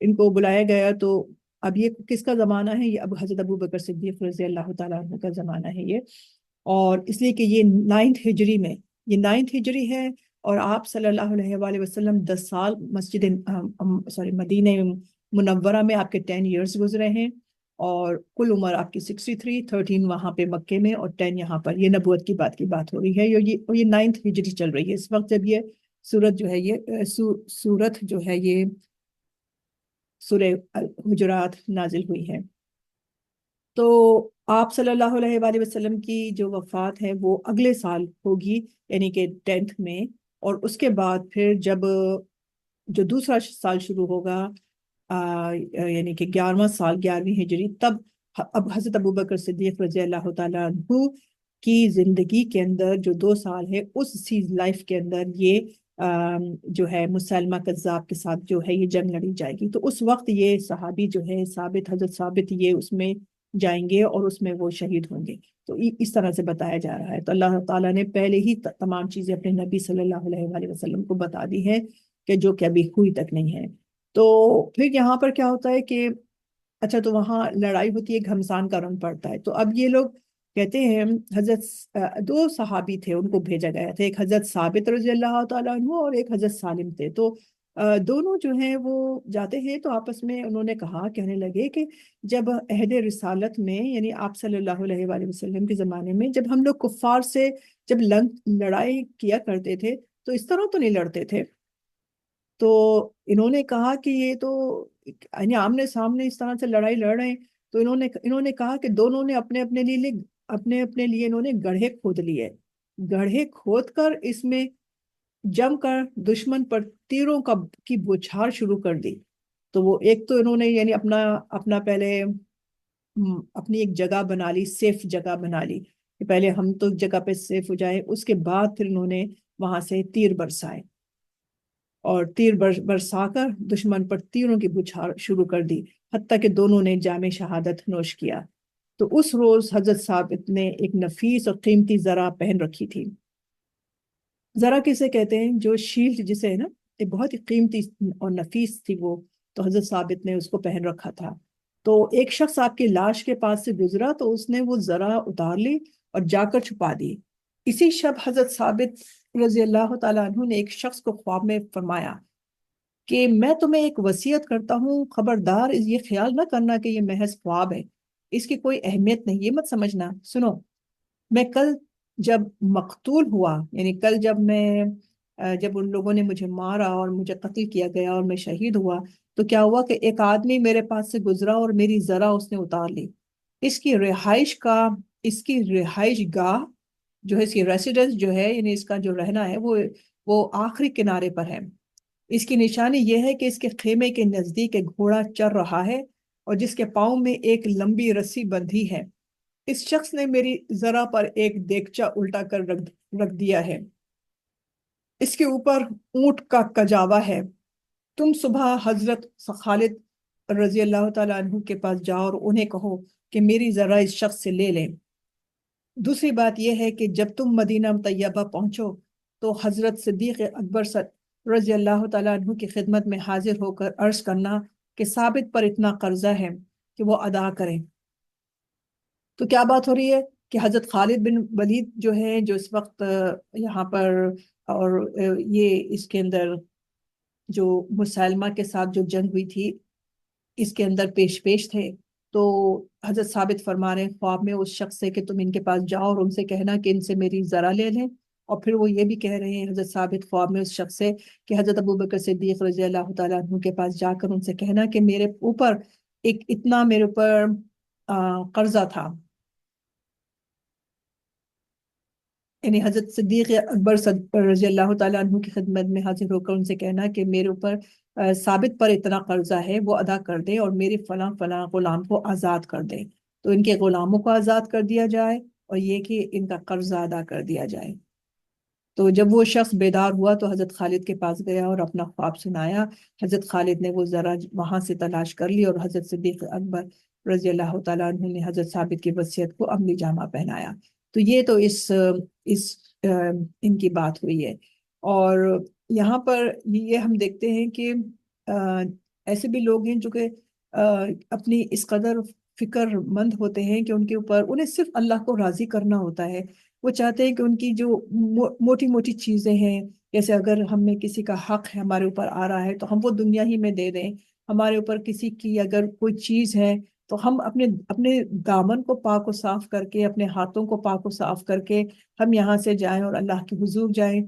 ان کو بلایا گیا، تو اب یہ کس کا زمانہ ہے؟ یہ اب حضرت ابو بکر صدیق رضی اللہ تعالیٰ عنہ کا زمانہ ہے یہ، اور اس لیے کہ یہ 9 ہجری میں، یہ 9 ہجری ہے، اور آپ صلی اللہ علیہ وآلہ وسلم 10 سال مدینہ منورہ میں آپ کے 10 ایئرس گزرے ہیں، اور کل عمر آپ کی 63، 13 وہاں پہ مکے میں اور 10 یہاں پر، یہ نبوت کی بات ہو رہی ہے، یہ 9 ہجری چل رہی ہے اس وقت جب یہ سورت جو ہے، یہ سورت جو ہے یہ سورہ حجرات نازل ہوئی ہے۔ تو آپ صلی اللہ علیہ وآلہ وسلم کی جو وفات ہے وہ اگلے سال ہوگی، یعنی کہ 10 میں، اور اس کے بعد پھر جب جو دوسرا سال شروع ہوگا، یعنی کہ 11واں سال، 11ویں ہجری، تب اب حضرت ابوبکر صدیق رضی اللہ تعالیٰ عنہ کی زندگی کے اندر جو 2 سال ہے، اس لائف کے اندر یہ جو ہے مسلمہ کذاب کے ساتھ جو ہے یہ جنگ لڑی جائے گی۔ تو اس وقت یہ صحابی جو ہے حضرت ثابت، یہ اس میں جائیں گے اور اس میں وہ شہید ہوں گے۔ تو اس طرح سے بتایا جا رہا ہے۔ تو اللہ تعالیٰ نے پہلے ہی تمام چیزیں اپنے نبی صلی اللہ علیہ وآلہ وسلم کو بتا دی ہے، کہ جو کہ ابھی ہوئی تک نہیں ہے۔ تو پھر یہاں پر کیا ہوتا ہے کہ اچھا، تو وہاں لڑائی ہوتی ہے، گھمسان کا رنگ پڑتا ہے۔ تو اب یہ لوگ کہتے ہیں، حضرت 2 صحابی تھے، ان کو بھیجا گیا تھا، ایک حضرت ثابت رضی اللہ تعالیٰ عنہ اور ایک حضرت سالم تھے۔ تو دونوں جو ہیں وہ جاتے ہیں، تو آپس میں انہوں نے کہنے لگے کہ جب عہد رسالت میں، یعنی آپ صلی اللہ علیہ وآلہ وسلم کے زمانے میں، جب ہم لوگ کفار سے جب لڑائی کیا کرتے تھے تو اس طرح تو نہیں لڑتے تھے۔ تو انہوں نے کہا کہ یہ تو یعنی آمنے سامنے اس طرح سے لڑائی لڑ رہے ہیں۔ تو انہوں نے کہا کہ دونوں نے اپنے لیے انہوں نے گڑھے کھود لیے، گڑھے کھود کر اس میں جم کر دشمن پر تیروں کی بوچھار شروع کر دی۔ تو وہ ایک تو انہوں نے یعنی اپنا پہلے اپنی ایک جگہ بنا لی، سیف جگہ بنا لی، کہ پہلے ہم تو جگہ پہ سیف ہو جائے۔ اس کے بعد پھر انہوں نے وہاں سے تیر برسائے، اور تیر برسا کر دشمن پر تیروں کی بچھار شروع کر دی، حتیٰ کہ دونوں نے جام شہادت نوش کیا۔ تو اس روز حضرت ثابت نے ایک نفیس اور قیمتی زرہ پہن رکھی تھی۔ زرہ کسے کہتے ہیں؟ جو شیلڈ جسے ہے نا، ایک بہت ہی قیمتی اور نفیس تھی وہ، تو حضرت ثابت نے اس کو پہن رکھا تھا۔ تو ایک شخص آپ کی لاش کے پاس سے گزرا تو اس نے وہ زرہ اتار لی اور جا کر چھپا دی۔ اسی شب حضرت ثابت رضی اللہ تعالیٰ عنہ نے ایک شخص کو خواب میں فرمایا کہ میں تمہیں ایک وصیت کرتا ہوں، خبردار یہ خیال نہ کرنا کہ یہ محض خواب ہے، اس کی کوئی اہمیت نہیں، یہ مت سمجھنا۔ سنو، میں کل جب مقتول ہوا، یعنی کل جب ان لوگوں نے مجھے مارا اور مجھے قتل کیا گیا اور میں شہید ہوا، تو کیا ہوا کہ ایک آدمی میرے پاس سے گزرا اور میری ذرا اس نے اتار لی۔ اس کی رہائش گاہ جو ہے، اس کی ریسیڈنس جو ہے، یعنی اس کا جو رہنا ہے، وہ آخری کنارے پر ہے۔ اس کی نشانی یہ ہے کہ اس کے خیمے کے نزدیک ایک گھوڑا چر رہا ہے، اور جس کے پاؤں میں ایک لمبی رسی بندھی ہے۔ اس شخص نے میری ذرا پر ایک دیگچہ الٹا کر رکھ دیا ہے، اس کے اوپر اونٹ کا کجاوا ہے۔ تم صبح حضرت خالد رضی اللہ تعالیٰ عنہ کے پاس جاؤ اور انہیں کہو کہ میری ذرا اس شخص سے لے لیں۔ دوسری بات یہ ہے کہ جب تم مدینہ طیبہ پہنچو تو حضرت صدیق اکبر رضی اللہ تعالیٰ عنہ کی خدمت میں حاضر ہو کر عرض کرنا کہ ثابت پر اتنا قرضہ ہے کہ وہ ادا کریں۔ تو کیا بات ہو رہی ہے کہ حضرت خالد بن ولید جو ہے، جو اس وقت یہاں پر، اور یہ اس کے اندر جو مسلمہ کے ساتھ جو جنگ ہوئی تھی اس کے اندر پیش تھے۔ تو حضرت ثابت فرما رہے ہیں خواب میں اس شخص سے کہ تم ان کے پاس جاؤ اور ان سے کہنا کہ ان سے میری ذرا لے لیں۔ اور پھر وہ یہ بھی کہہ رہے ہیں حضرت ثابت خواب میں اس شخص سے کہ حضرت ابوبکر صدیق رضی اللہ تعالیٰ عنہ کے پاس جا کر ان سے کہنا کہ میرے اوپر قرضہ تھا، یعنی حضرت صدیق اکبر رضی اللہ تعالیٰ عنہ کی خدمت میں حاضر ہو کر ان سے کہنا کہ میرے اوپر ثابت پر اتنا قرضہ ہے، وہ ادا کر دیں اور میرے فلاں فلاں غلام کو آزاد کر دیں۔ تو ان کے غلاموں کو آزاد کر دیا جائے اور یہ کہ ان کا قرضہ ادا کر دیا جائے۔ تو جب وہ شخص بیدار ہوا تو حضرت خالد کے پاس گیا اور اپنا خواب سنایا۔ حضرت خالد نے وہ ذرا وہاں سے تلاش کر لی اور حضرت صدیق اکبر رضی اللہ تعالیٰ عنہ نے حضرت ثابت کی وصیت کو عملی جامہ پہنایا۔ تو یہ تو ان کی بات ہوئی ہے۔ اور یہاں پر یہ ہم دیکھتے ہیں کہ ایسے بھی لوگ ہیں جو کہ اپنی اس قدر فکر مند ہوتے ہیں کہ ان کے اوپر انہیں صرف اللہ کو راضی کرنا ہوتا ہے. وہ چاہتے ہیں کہ ان کی جو موٹی موٹی چیزیں ہیں، جیسے اگر ہم نے کسی کا حق ہے ہمارے اوپر آ رہا ہے تو ہم وہ دنیا ہی میں دے دیں. ہمارے اوپر کسی کی اگر کوئی چیز ہے تو ہم اپنے اپنے دامن کو پاک و صاف کر کے، اپنے ہاتھوں کو پاک و صاف کر کے ہم یہاں سے جائیں اور اللہ کے حضور جائیں،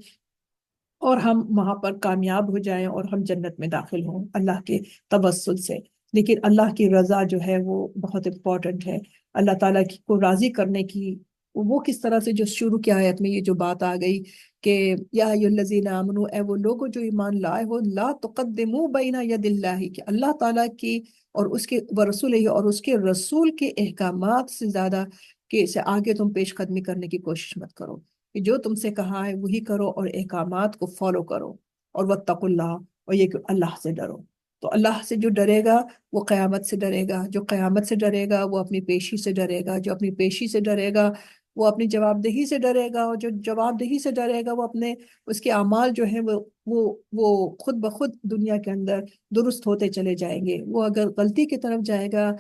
اور ہم وہاں پر کامیاب ہو جائیں اور ہم جنت میں داخل ہوں اللہ کے توسل سے. لیکن اللہ کی رضا جو ہے وہ بہت امپورٹنٹ ہے. اللہ تعالیٰ کو راضی کرنے کی وہ کس طرح سے جو شروع کی آیت میں یہ جو بات آ گئی کہ یا ایھا الذین آمنو، اے وہ لوگوں جو ایمان لائے ہو، لا تقدموا بین ید اللہ، کہ اللہ تعالیٰ کی اور اس کے ورسولہ اور اس کے رسول کے احکامات سے زیادہ کہ سے آگے تم پیش قدمی کرنے کی کوشش مت کرو. کہ جو تم سے کہا ہے وہی کرو اور احکامات کو فالو کرو. اور واتقوا اللہ، اور یہ کہ اللہ سے ڈرو. تو اللہ سے جو ڈرے گا وہ قیامت سے ڈرے گا، جو قیامت سے ڈرے گا وہ اپنی پیشی سے ڈرے گا، جو اپنی پیشی سے ڈرے گا وہ اپنی جواب دہی سے ڈرے گا، اور جو جواب دہی سے ڈرے گا وہ اپنے اس کے اعمال جو ہیں وہ خود بخود دنیا کے اندر درست ہوتے چلے جائیں گے. وہ اگر غلطی کی طرف جائے گا،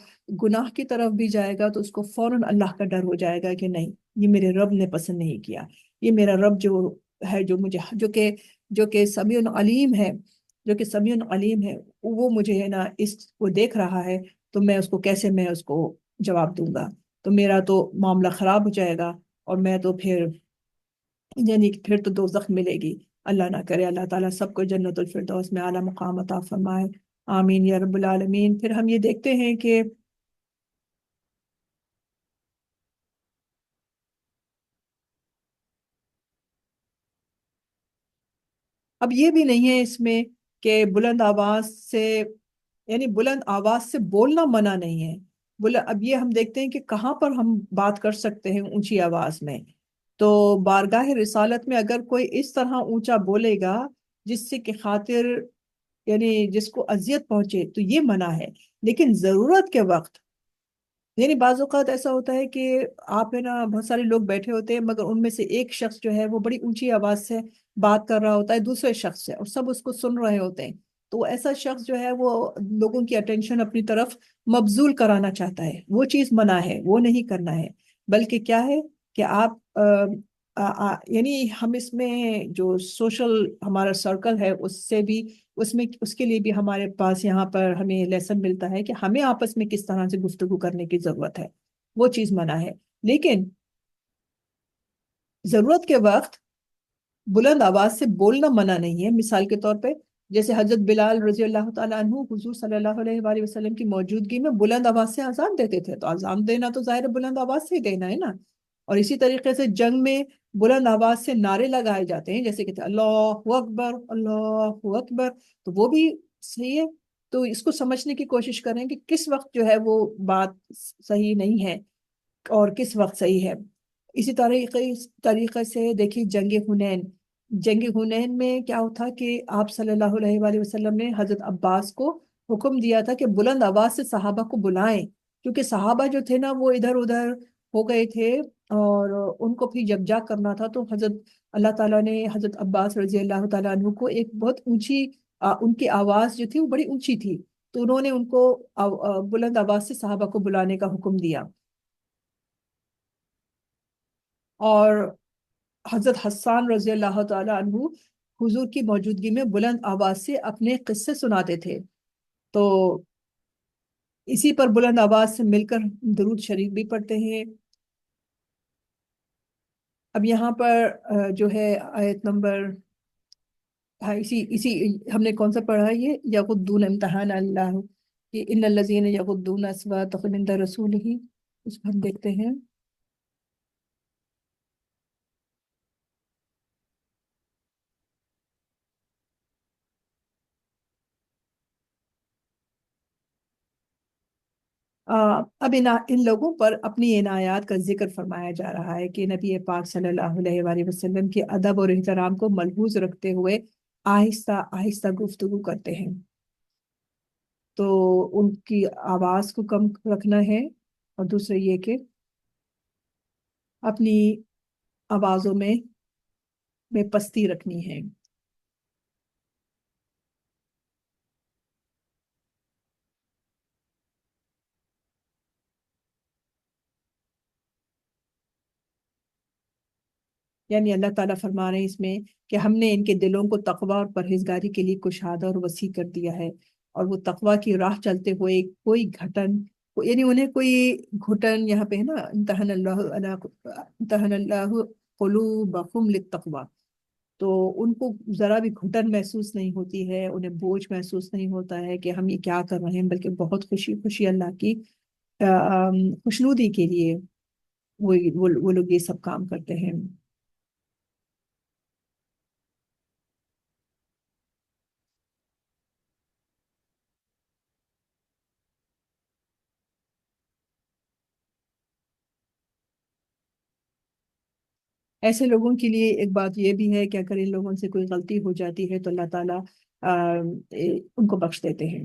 گناہ کی طرف بھی جائے گا، تو اس کو فوراً اللہ کا ڈر ہو جائے گا کہ نہیں، یہ میرے رب نے پسند نہیں کیا. یہ میرا رب جو ہے، جو مجھے جو کہ سمیع علیم ہے، جو کہ سمیع علیم ہے، وہ مجھے ہے نا اس کو دیکھ رہا ہے. تو میں اس کو کیسے میں اس کو جواب دوں گا؟ تو میرا تو معاملہ خراب ہو جائے گا، اور میں تو پھر یعنی کہ پھر تو دوزخ ملے گی. اللہ نہ کرے اللہ تعالیٰ سب کو جنت الفردوس میں اعلیٰ مقام عطا فرمائے. آمین یا رب العالمین. پھر ہم یہ دیکھتے ہیں کہ اب یہ بھی نہیں ہے اس میں کہ بلند آواز سے، یعنی بلند آواز سے بولنا منع نہیں ہے. اب یہ ہم دیکھتے ہیں کہ کہاں پر ہم بات کر سکتے ہیں اونچی آواز میں. تو بارگاہ رسالت میں اگر کوئی اس طرح اونچا بولے گا جس سے کہ خاطر یعنی جس کو اذیت پہنچے، تو یہ منع ہے. لیکن ضرورت کے وقت، یعنی بعض اوقات ایسا ہوتا ہے کہ آپ ہے نا بہت سارے لوگ بیٹھے ہوتے ہیں، مگر ان میں سے ایک شخص جو ہے وہ بڑی اونچی آواز سے بات کر رہا ہوتا ہے دوسرے شخص سے، اور سب اس کو سن رہے ہوتے ہیں. تو ایسا شخص جو ہے وہ لوگوں کی اٹینشن اپنی طرف مبذول کرانا چاہتا ہے. وہ چیز منع ہے، وہ نہیں کرنا ہے. بلکہ کیا ہے کہ آپ یعنی ہم اس میں جو سوشل ہمارا سرکل ہے اس سے بھی، اس کے لیے بھی ہمارے پاس یہاں پر ہمیں لیسن ملتا ہے کہ ہمیں آپس میں کس طرح سے گفتگو کرنے کی ضرورت ہے. وہ چیز منع ہے. لیکن ضرورت کے وقت بلند آواز سے بولنا منع نہیں ہے. مثال کے طور پہ جیسے حضرت بلال رضی اللہ تعالیٰ عنہ حضور صلی اللہ علیہ وآلہ وسلم کی موجودگی میں بلند آواز سے اذان دیتے تھے. تو اذان دینا تو ظاہر بلند آواز سے ہی دینا ہے نا. اور اسی طریقے سے جنگ میں بلند آواز سے نعرے لگائے جاتے ہیں، جیسے کہ اللہ اکبر اللہ اکبر. تو وہ بھی صحیح ہے. تو اس کو سمجھنے کی کوشش کریں کہ کس وقت جو ہے وہ بات صحیح نہیں ہے اور کس وقت صحیح ہے. اسی طریقے سے دیکھیے جنگ حنین میں کیا ہوتا کہ آپ صلی اللہ علیہ وآلہ وسلم نے حضرت عباس کو حکم دیا تھا کہ بلند آواز سے صحابہ کو بلائیں، کیونکہ صحابہ جو تھے نا وہ ادھر ادھر ہو گئے تھے، اور ان کو پھر جب جا کرنا تھا. تو اللہ تعالیٰ نے حضرت عباس رضی اللہ تعالیٰ عنہ کو ایک بہت اونچی ان کی آواز جو تھی وہ بڑی اونچی تھی، تو انہوں نے ان کو بلند آواز سے صحابہ کو بلانے کا حکم دیا. اور حضرت حسان رضی اللہ تعالیٰ عنہ حضور کی موجودگی میں بلند آواز سے اپنے قصے سناتے تھے. تو اسی پر بلند آواز سے مل کر درود شریف بھی پڑھتے ہیں. اب یہاں پر جو ہے آیت نمبر، ہاں اسی ہم نے کون سا پڑھا ہے؟ یہ یغضون امتحان اللہ، کہ ان الذین یغضون اصواتهم عند رسولہ. اس کو ہم دیکھتے ہیں. اب ان لوگوں پر اپنی عنایات کا ذکر فرمایا جا رہا ہے کہ نبی پاک صلی اللہ علیہ وآلہ وسلم کے ادب اور احترام کو ملحوظ رکھتے ہوئے آہستہ آہستہ گفتگو کرتے ہیں. تو ان کی آواز کو کم رکھنا ہے، اور دوسرے یہ کہ اپنی آوازوں میں پستی رکھنی ہے. یعنی اللہ تعالیٰ فرما رہے ہیں اس میں کہ ہم نے ان کے دلوں کو تقوی اور پرہیزگاری کے لیے کشادہ اور وسیع کر دیا ہے، اور وہ تقوی کی راہ چلتے ہوئے کوئی گھٹن، یعنی انہیں کوئی گھٹن، یہاں پہ ہے نا امتحن اللہ قلوبہم للتقوی، تو ان کو ذرا بھی گھٹن محسوس نہیں ہوتی ہے، انہیں بوجھ محسوس نہیں ہوتا ہے کہ ہم یہ کیا کر رہے ہیں، بلکہ بہت خوشی خوشی اللہ کی خوشنودی کے لیے وہ لوگ یہ سب کام کرتے ہیں۔ ایسے لوگوں کے لیے ایک بات یہ بھی ہے کہ اگر ان لوگوں سے کوئی غلطی ہو جاتی ہے تو اللہ تعالیٰ ان کو بخش دیتے ہیں،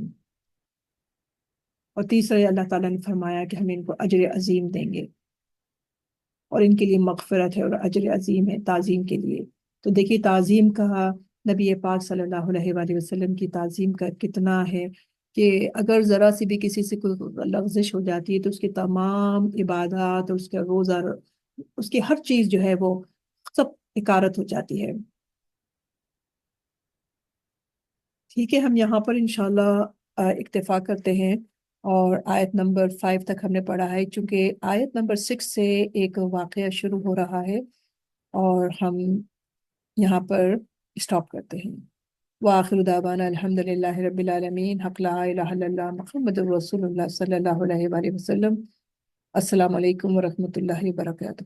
اور تیسرے اللہ تعالیٰ نے فرمایا کہ ہم ان کو اجر عظیم دیں گے، اور ان کے لیے مغفرت ہے اور اجر عظیم ہے تعظیم کے لیے۔ تو دیکھیے تعظیم کا، نبی پاک صلی اللہ علیہ وآلہ وسلم کی تعظیم کا کتنا ہے کہ اگر ذرا سی بھی کسی سے کوئی لغزش ہو جاتی ہے تو اس کی تمام عبادات اور اس کا روزہ، اس کی ہر چیز جو ہے وہ سب اکارت ہو جاتی ہے۔ ٹھیک ہے، ہم یہاں پر انشاءاللہ اکتفا کرتے ہیں، اور آیت نمبر 5 تک ہم نے پڑھا ہے، چونکہ آیت نمبر 6 سے ایک واقعہ شروع ہو رہا ہے، اور ہم یہاں پر اسٹاپ کرتے ہیں۔ وآخر دعوانا الحمد للہ رب العالمین، حق لا الہ الا اللہ محمد الرسول اللہ صلی اللہ علیہ وآلہ وسلم۔ السلام علیکم ورحمۃ اللہ وبرکاتہ۔